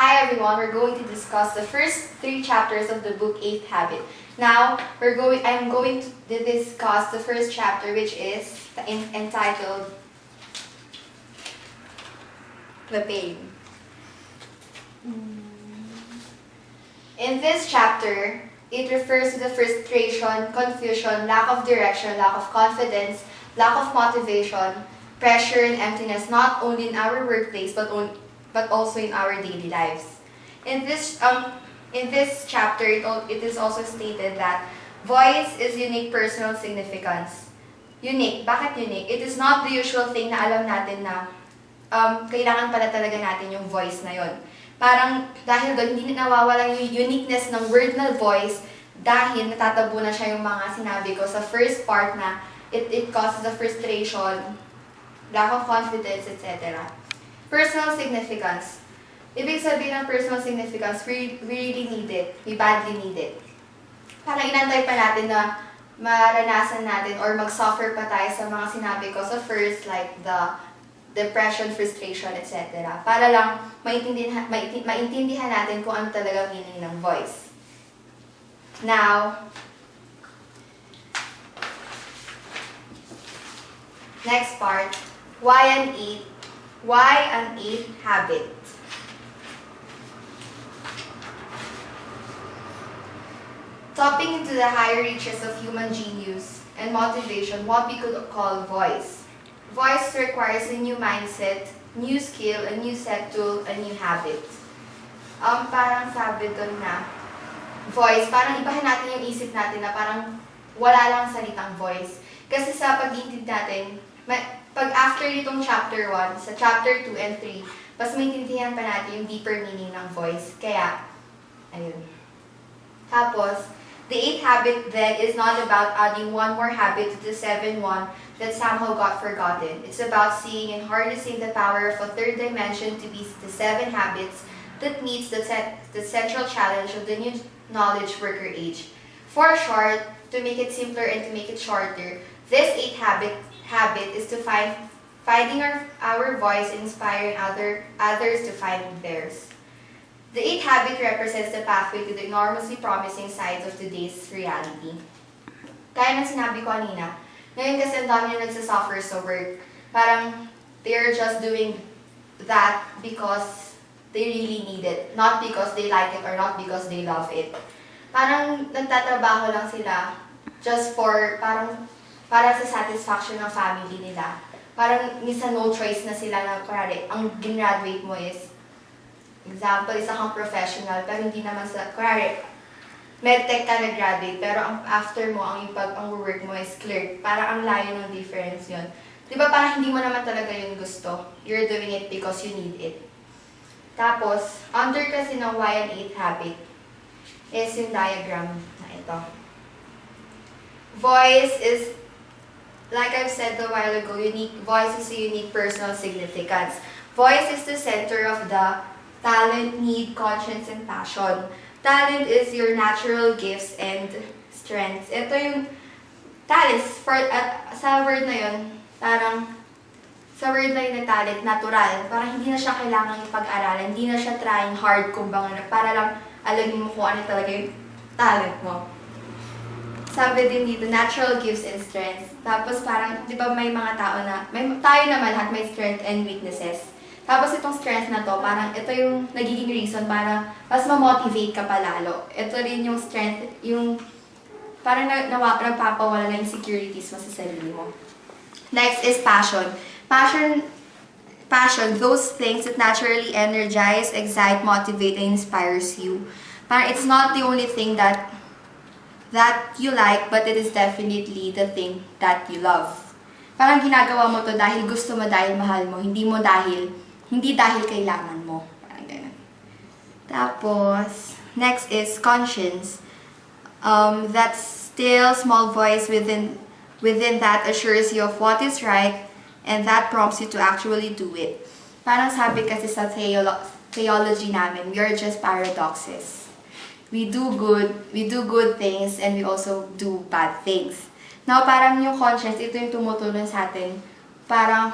Hi everyone, we're going to discuss the first 3 chapters of the book 8th Habit. Now, I'm going to discuss the first chapter, which is entitled The Pain. In this chapter, it refers to the frustration, confusion, lack of direction, lack of confidence, lack of motivation, pressure, and emptiness, not only in our workplace but also in our daily lives. In this chapter, it is also stated that voice is unique personal significance. Unique. Bakit unique? It is not the usual thing na alam natin na kailangan pala talaga natin yung voice na yon. Parang dahil doon, hindi nawawala yung uniqueness ng word na voice dahil natatabu na siya yung mga sinabi ko sa first part na it causes a frustration, lack of confidence, etc. Personal significance. Ibig sabihin ng personal significance, we really need it. We badly need it. Parang inantay pa natin na maranasan natin or mag-suffer pa tayo sa mga sinabi ko sa first, like the depression, frustration, etc. Para lang maintindihan natin kung ano talaga meaning ng voice. Now, next part, why an 8th habit? Tapping into the higher reaches of human genius and motivation, what we could call voice. Voice requires a new mindset, new skill, a new set tool, a new habit. Parang sabi doon na, voice, parang ibahin natin yung isip natin na parang wala lang salitang voice. Kasi sa pag-iintindi natin, pag after itong chapter 1, sa chapter 2 and 3, mas maintindihan pa natin yung deeper meaning ng voice. Kaya, ayun. Tapos, the 8th habit then is not about adding one more habit to the 7th one that somehow got forgotten. It's about seeing and harnessing the power of a third dimension to be the 7 habits that meets the central challenge of the new knowledge worker age. For short, to make it simpler and to make it shorter, this 8th habit is to finding our voice and inspiring others to find theirs. The 8th habit represents the pathway to the enormously promising sides of today's reality. Kaya ng sinabi ko kanina, ngayon kasi ang dami na nagsasuffer sa work. Parang they're just doing that because they really need it. Not because they like it or not because they love it. Parang nagtatrabaho lang sila just for, para sa satisfaction ng family nila. Parang minsan no choice na sila na, kunwari, ang graduate mo is, example, isa kang professional, pero hindi naman sa, kunwari, medtech ka nag-graduate, pero ang after mo, ang work mo is clerk. Parang ang layo ng difference yun. Diba parang hindi mo naman talaga yun gusto. You're doing it because you need it. Tapos, under kasi ng why an 8th habit is yung diagram na ito. Voice is, like I've said a while ago, voice is a unique personal significance. Voice is the center of the talent, need, conscience, and passion. Talent is your natural gifts and strengths. Ito yung talents. Sa word na yun, parang sa word na yun na talent, natural. Parang hindi na siya kailangan ipag-aralan. Hindi na siya trying hard para lang alamin mo kung ano talaga yung talent mo. Sabi din dito, natural gifts and strengths. Tapos parang, di ba may mga tao na, tayo naman lahat may strength and weaknesses. Tapos itong strength na to, parang ito yung nagiging reason para mas ma-motivate ka pa lalo. Ito rin yung strength, yung parang nagpapawala na insecurities mo sa sarili mo. Next is passion. Passion, those things that naturally energize, excite, motivate, and inspires you. Parang it's not the only thing that you like, but it is definitely the thing that you love. Parang ginagawa mo to dahil gusto mo, dahil mahal mo, hindi dahil kailangan mo. Parang ganun. Tapos, next is conscience. That still small voice within that assures you of what is right and that prompts you to actually do it. Parang sabi kasi sa theology namin, we are just paradoxes. We do good things and we also do bad things. Now, parang yung conscience, ito yung tumutulong sa atin. Parang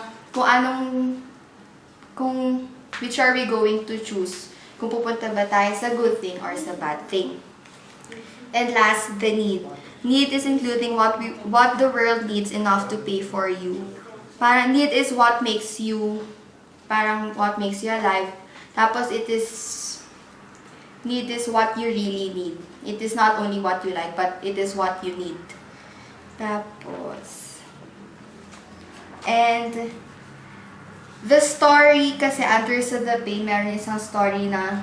kung which are we going to choose? Kung pupunta ba tayo sa good thing or sa bad thing. And last, the need. Need is including what the world needs enough to pay for you. Parang need is what makes you alive. Tapos need is what you really need. It is not only what you like, but it is what you need. Tapos, and the story kasi Under the Pain, meron isang story na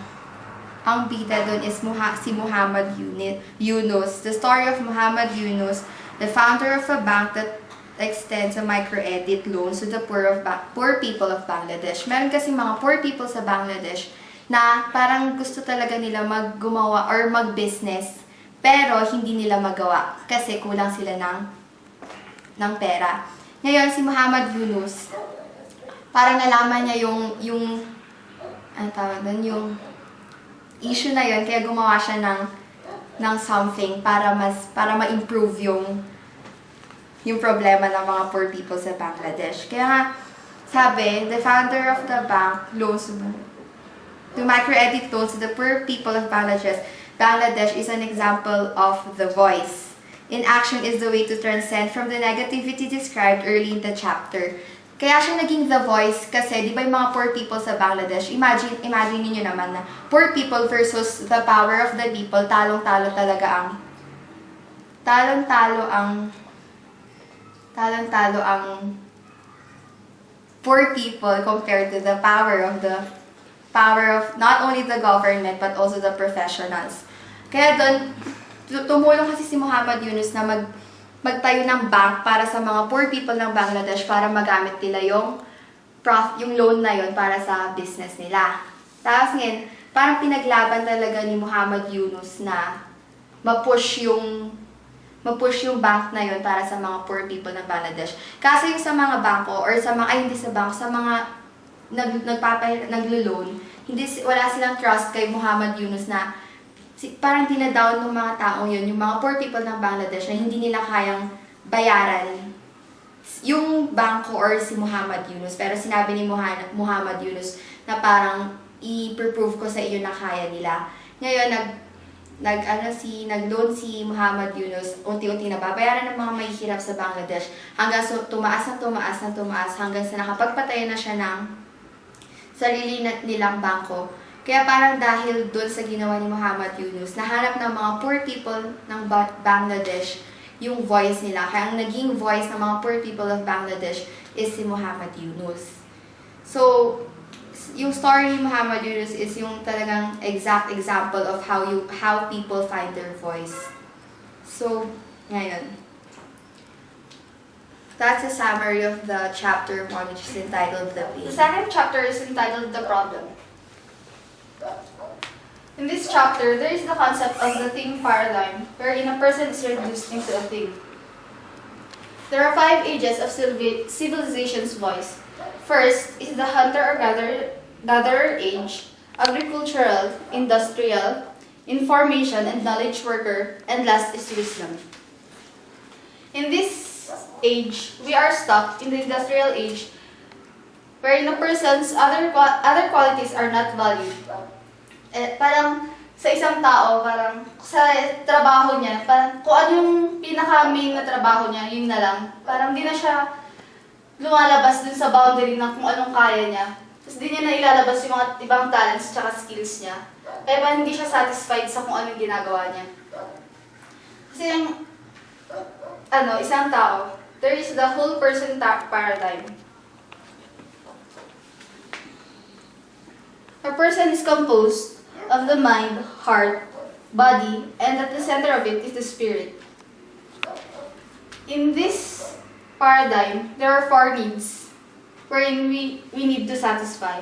ang bida doon is si Muhammad Yunus. The story of Muhammad Yunus, the founder of a bank that extends a micro-credit loans to the poor people of Bangladesh. Meron kasi mga poor people sa Bangladesh na parang gusto talaga nila maggumawa or mag-business, pero hindi nila magawa kasi kulang sila ng pera. Ngayon, si Muhammad Yunus, parang nalaman niya yung issue na yun, kaya gumawa siya ng something para ma-improve yung problema ng mga poor people sa Bangladesh. Kaya nga, sabi, the founder of the bank loans to micro-credit loans to the poor people of Bangladesh is an example of the voice. In action is the way to transcend from the negativity described early in the chapter. Kaya siya naging the voice kasi, di ba yung mga poor people sa Bangladesh, imagine niyo naman na poor people versus the power of the people, talong-talo ang poor people compared to the power of not only the government but also the professionals. Kaya doon, tumulong kasi si Muhammad Yunus na magtayo ng bank para sa mga poor people ng Bangladesh para magamit nila yung loan na yon para sa business nila. Tapos ngayon, parang pinaglaban talaga ni Muhammad Yunus na ma-push yung bank na yon para sa mga poor people ng Bangladesh. Kasi yung sa mga bangko or sa mga sa mga naglo-loan, wala silang trust kay Muhammad Yunus na parang dinadown ng mga taong yun, yung mga poor people ng Bangladesh na hindi nila kayang bayaran yung bangko or si Muhammad Yunus. Pero sinabi ni Muhammad Yunus na parang i-prove ko sa iyo na kaya nila. Ngayon, nag-loan si Muhammad Yunus, unti-unti na babayaran ng mga mahihirap sa Bangladesh hanggang tumaas hanggang sa nakapagpatayo na siya ng sarili nilang bangko. Kaya parang dahil doon sa ginawa ni Muhammad Yunus, nahanap ng mga poor people ng Bangladesh yung voice nila. Kaya ang naging voice ng mga poor people of Bangladesh is si Muhammad Yunus. So, yung story ni Muhammad Yunus is yung talagang exact example of how people find their voice. So, ngayon. That's a summary of the chapter 1, which is entitled The Pain. The second chapter is entitled The Problem. In this chapter, there is the concept of the thing paradigm, wherein a person is reduced into a thing. There are 5 ages of civilization's voice. First is the hunter-gatherer age, agricultural, industrial, information and knowledge worker, and last is wisdom. In this age, we are stuck in the industrial age, wherein a person's other qualities are not valued. Parang sa isang tao, parang sa trabaho niya, parang kung ano yung pinaka-main na trabaho niya, yun na lang. Parang di na siya lumalabas dun sa boundary ng kung anong kaya niya. Tapos di niya na ilalabas yung mga ibang talents at skills niya. Kaya parang hindi siya satisfied sa kung anong ginagawa niya. Kasi yung isang tao, there is the whole person paradigm. A person is composed of the mind, heart, body, and at the center of it is the spirit. In this paradigm, there are 4 needs wherein we need to satisfy.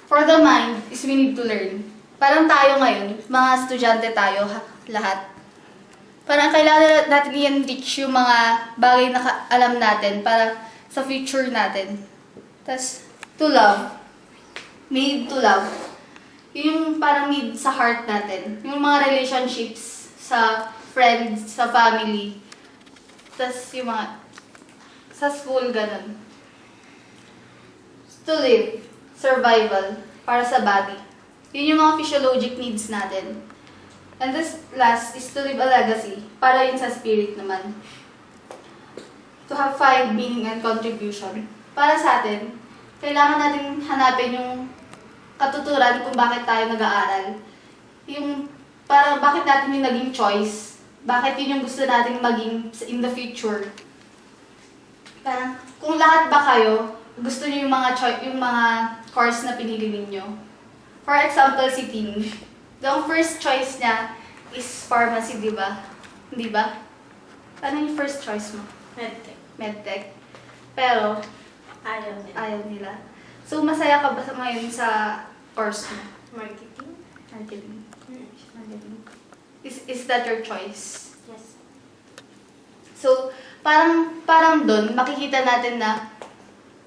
For the mind is we need to learn. Parang tayo ngayon, mga estudyante tayo, lahat. Parang kailangan natin i-enrich yung mga bagay na alam natin para sa future natin. Tapos, to love. Made to love. Yung parang need sa heart natin. Yung mga relationships sa friends, sa family. Tapos yung mga sa school, ganun. To live. Survival. Para sa body. Yun yung mga physiologic needs natin. And this last is to leave a legacy, para yun sa spirit naman. To have find meaning and contribution. Para sa atin, kailangan natin hanapin yung katuturan kung bakit tayo nag-aaral. Yung para bakit natin yung naging choice. Bakit yun yung gusto natin maging in the future. Parang kung lahat ba kayo, gusto niyo yung mga course na pinili ninyo. For example, si Tin. Ang first choice niya is pharmacy, di ba? Hindi ba? Ano yung first choice mo? Medtech. Medtech. Pero, ayaw nila. So, masaya ka ba ngayon sa course mo? Marketing. Marketing. Is that your choice? Yes. So, parang doon, makikita natin na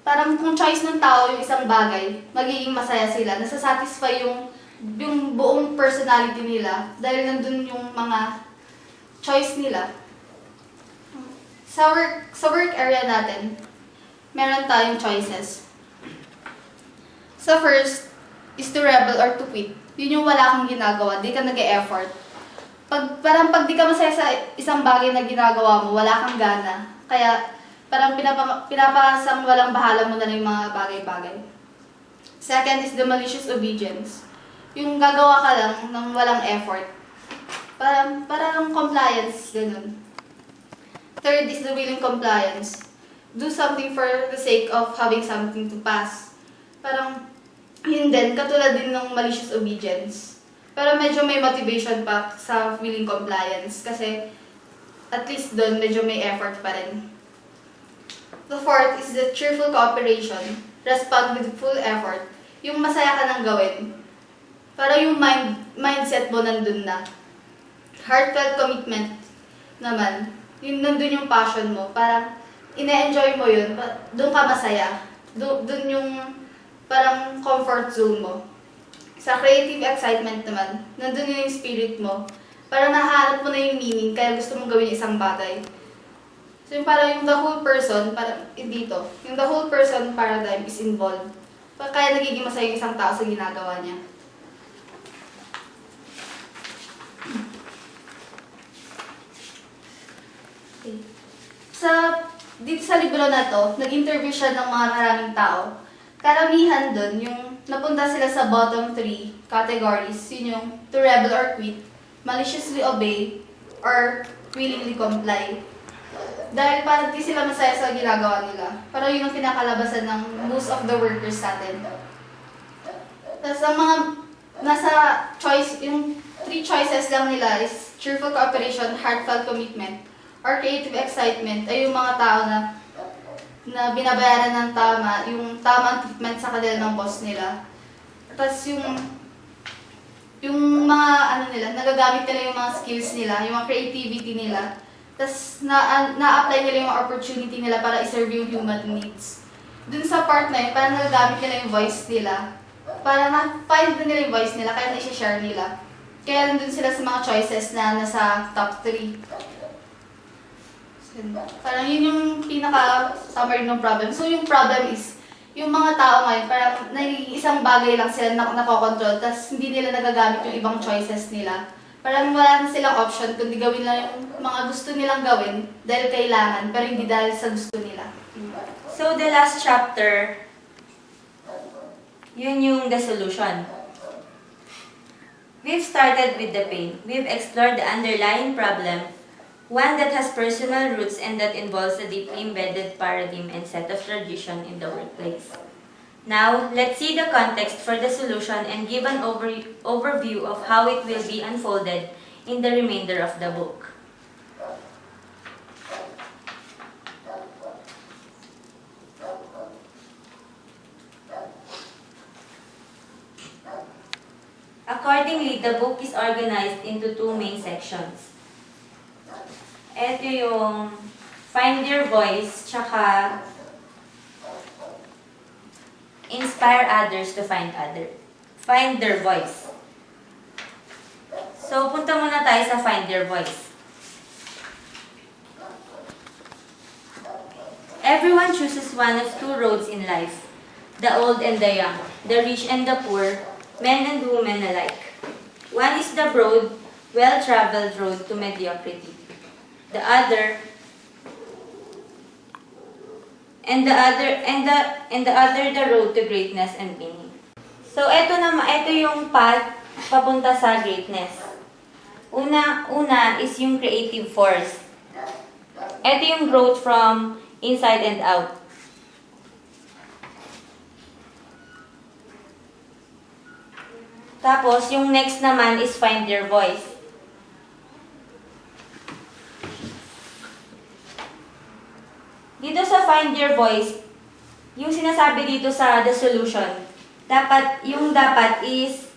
parang kung choice ng tao yung isang bagay, magiging masaya sila. Nasasatisfy yung buong personality nila dahil nandun yung mga choice nila. Sa work area natin, meron tayong choices. Sa first is to rebel or to quit. Yun yung wala kang ginagawa, di ka nag-e-effort. Pag di ka masaya sa isang bagay na ginagawa mo, wala kang gana. Kaya parang pinapasang walang bahala mo na yung mga bagay-bagay. Second is the malicious obedience. Yung gagawa ka lang ng walang effort. Parang compliance, ganun. Third is the willing compliance. Do something for the sake of having something to pass. Parang, yun din, katulad din ng malicious obedience. Pero medyo may motivation pa sa willing compliance kasi at least doon medyo may effort pa rin. The fourth is the cheerful cooperation. Respond with full effort. Yung masaya ka nang gawin. Para yung mindset mo nandun na. Heartfelt commitment naman. Yung nandun yung passion mo. Parang ine-enjoy mo yun. Doon ka masaya. Doon yung parang comfort zone mo. Sa creative excitement naman, nandun yung spirit mo. Parang nahanap mo na yung meaning, kaya gusto mong gawin isang bagay. So yung parang yung the whole person, parang dito, yung the whole person paradigm is involved. Kaya nagiging masaya yung isang tao sa ginagawa niya. Okay. Dito sa libro na to, nag-interview siya ng mga maraming tao. Karamihan dun, yung napunta sila sa bottom 3 categories, yun yung to rebel or quit, maliciously obey, or willingly comply. Dahil parang di sila masaya sa ginagawa nila. Pero yun ang pinakalabasan ng most of the workers natin. Tapos ang mga nasa choice, yung 3 choices lang nila is cheerful cooperation, heartfelt commitment, or creative excitement ay yung mga tao na binabayaran ng tama, yung tamang treatment sa kanila ng boss nila. Tapos yung mga nila, nagagamit nila yung mga skills nila, yung mga creativity nila. Tapos na-apply nila yung opportunity nila para i-serve yung human needs. Dun sa part na yun, parang nagagamit nila yung voice nila. Para na-find na nila yung voice nila, kaya na-share nila. Kaya nandun sila sa mga choices na nasa top 3. Parang yun yung pinaka-summary ng problem. So yung problem is, yung mga tao ngayon, parang isang bagay lang sila nakokontrol, tapos hindi nila nagagamit yung ibang choices nila. Parang wala na silang option, kundi gawin lang yung mga gusto nilang gawin dahil kailangan, pero hindi dahil sa gusto nila. So the last chapter, yun yung the solution. We've started with the pain. We've explored the underlying problem, one that has personal roots and that involves a deeply embedded paradigm and set of tradition in the workplace. Now, let's see the context for the solution and give an overview of how it will be unfolded in the remainder of the book. Accordingly, the book is organized into 2 main sections. Ito yung find your voice, tsaka inspire others to find their voice. So, punta muna tayo sa find your voice. Everyone chooses one of 2 roads in life, the old and the young, the rich and the poor, men and women alike. One is the broad, well-traveled road to mediocrity. The other the road to greatness and meaning. So ito yung path papunta sa greatness. Una is yung creative force. Ito yung growth from inside and out. Tapos, yung next naman is find your voice. Dito sa find your voice, yung sinasabi dito sa the solution, dapat is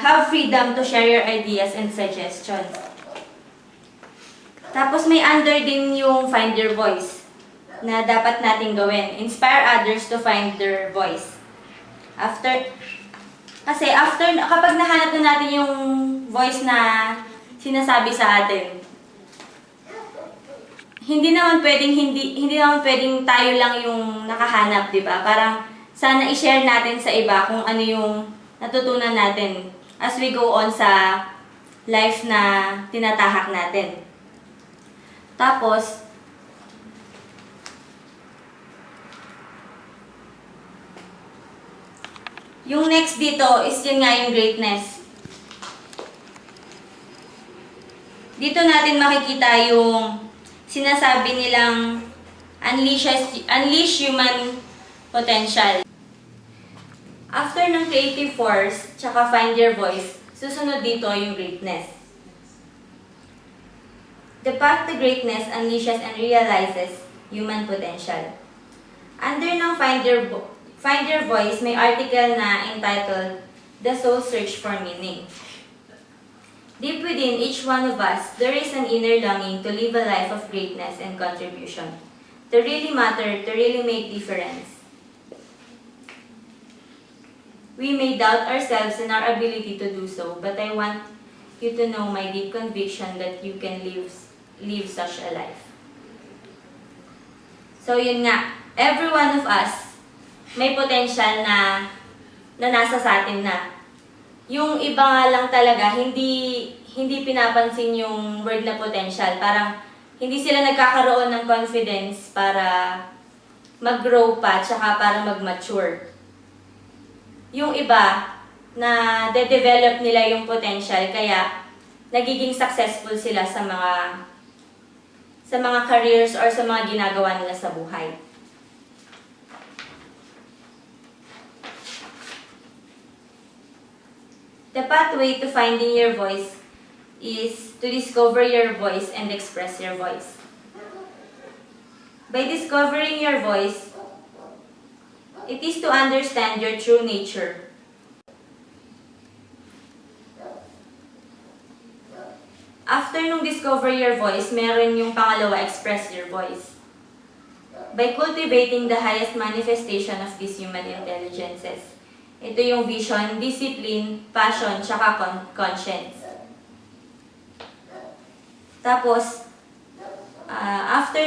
have freedom to share your ideas and suggestions. Tapos may under din yung find your voice na dapat nating gawin. Inspire others to find their voice. Kapag nahanap na natin yung voice na sinasabi sa atin, hindi naman pwedeng tayo lang yung nakahanap, di ba? Parang sana i-share natin sa iba kung ano yung natutunan natin as we go on sa life na tinatahak natin. Tapos, yung next dito is yun nga yung greatness. Dito natin makikita yung sinasabi nilang unleash human potential. After ng creative force, tsaka find your voice, susunod dito yung greatness. The path to greatness unleashes and realizes human potential. Under ng find your voice, may article na entitled The Soul Search for Meaning. Deep within each one of us, there is an inner longing to live a life of greatness and contribution, to really matter, to really make difference. We may doubt ourselves and our ability to do so, but I want you to know my deep conviction that you can live such a life. So yun nga, every one of us may potential na nasa sa atin na. Yung iba nga lang talaga, hindi pinapansin yung word na potential. Parang hindi sila nagkakaroon ng confidence para mag-grow pa, tsaka para mag-mature. Yung iba, na de-develop nila yung potential, kaya nagiging successful sila sa mga careers or sa mga ginagawa nila sa buhay. The pathway to finding your voice is to discover your voice and express your voice. By discovering your voice, it is to understand your true nature. After nung discover your voice, meron yung pangalawa, express your voice. By cultivating the highest manifestation of these human intelligences. Ito yung vision, discipline, passion, tsaka conscience. Tapos, after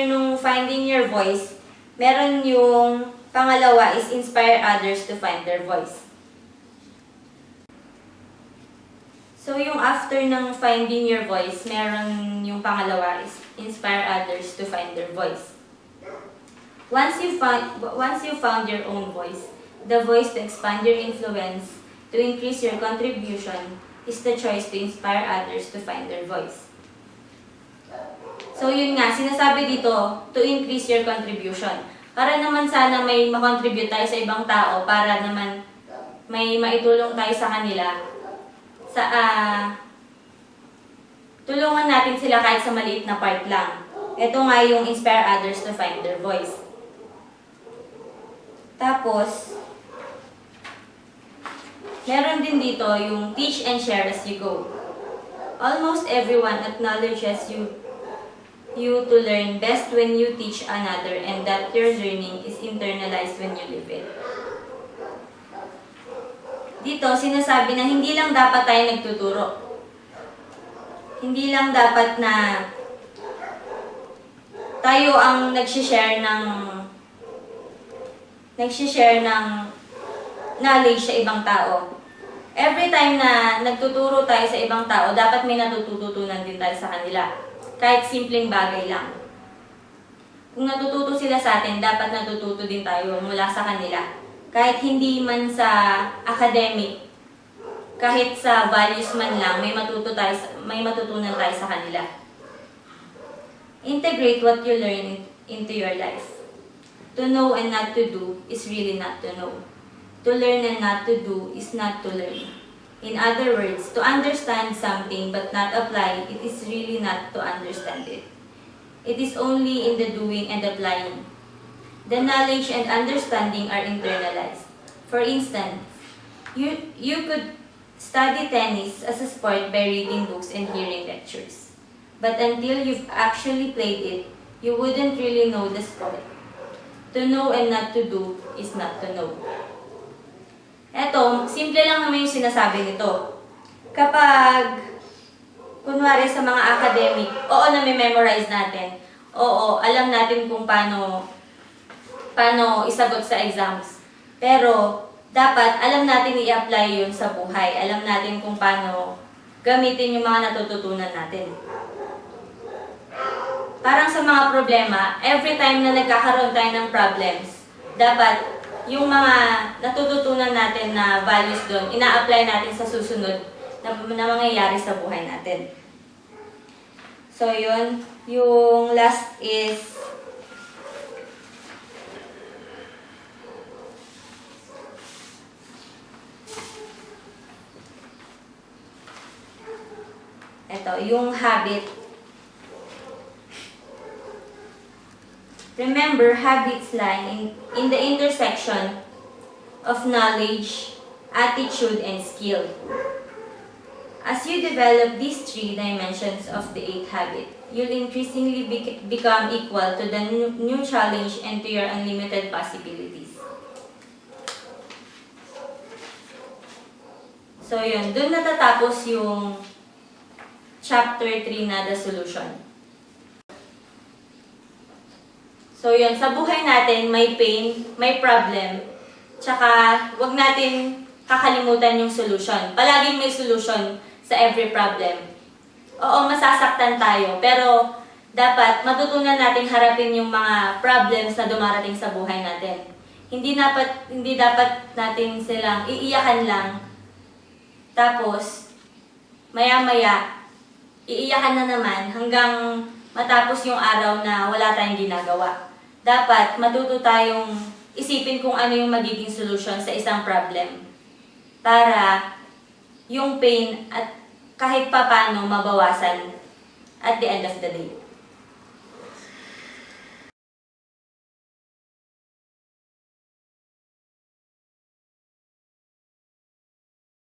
nung finding your voice, meron yung pangalawa is inspire others to find their voice. So, yung after ng finding your voice, meron yung pangalawa is inspire others to find their voice. Once you found your own voice, the voice to expand your influence, to increase your contribution, is the choice to inspire others to find their voice. So yun nga, sinasabi dito, to increase your contribution. Para naman sana may makontribute tayo sa ibang tao, para naman may maitulong tayo sa kanila. Tulungan natin sila kahit sa maliit na part lang. Ito nga yung inspire others to find their voice. Tapos, meron din dito yung teach and share as you go. Almost everyone acknowledges you to learn best when you teach another, and that your learning is internalized when you live it. Dito, sinasabi na hindi lang dapat tayo nagtuturo. Hindi lang dapat na tayo ang nag-share ng nagsishare ng knowledge sa ibang tao. Every time na nagtuturo tayo sa ibang tao, dapat may natututunan din tayo sa kanila. Kahit simpleng bagay lang. Kung natututo sila sa atin, dapat natututo din tayo mula sa kanila. Kahit hindi man sa academic, kahit sa values man lang, may matutunan tayo sa kanila. Integrate what you learn into your life. To know and not to do is really not to know. To learn and not to do is not to learn. In other words, to understand something but not apply it is really not to understand it. It is only in the doing and applying. The knowledge and understanding are internalized. For instance, you could study tennis as a sport by reading books and hearing lectures. But until you've actually played it, you wouldn't really know the sport. To know and not to do is not to know. Eto, simple lang naman yung sinasabi nito. Kapag, kunwari sa mga academic, oo, nami-memorize natin. Oo, alam natin kung paano isagot sa exams. Pero, dapat alam natin i-apply yun sa buhay. Alam natin kung paano gamitin yung mga natututunan natin. Parang sa mga problema, every time na nagkakaroon tayo ng problems, dapat yung mga natututunan natin na values doon, ina-apply natin sa susunod na mangyayari sa buhay natin. So, yun. Yung last is ito, yung habit. Remember, habits lie in the intersection of knowledge, attitude, and skill. As you develop these 3 dimensions of the 8th habit, you'll increasingly become equal to the new challenge and to your unlimited possibilities. So yun, dun natatapos yung chapter 3 na the solution. So yun, sa buhay natin, may pain, may problem, tsaka wag natin kakalimutan yung solution. Palaging may solution sa every problem. Oo, masasaktan tayo, pero dapat matutunan nating harapin yung mga problems na dumarating sa buhay natin. Hindi dapat natin silang iiyakan lang, tapos maya-maya, iiyakan na naman hanggang matapos yung araw na wala tayong ginagawa. Dapat matuto tayong isipin kung ano yung magiging solusyon sa isang problem para yung pain at kahit papano mabawasan at the end of the day.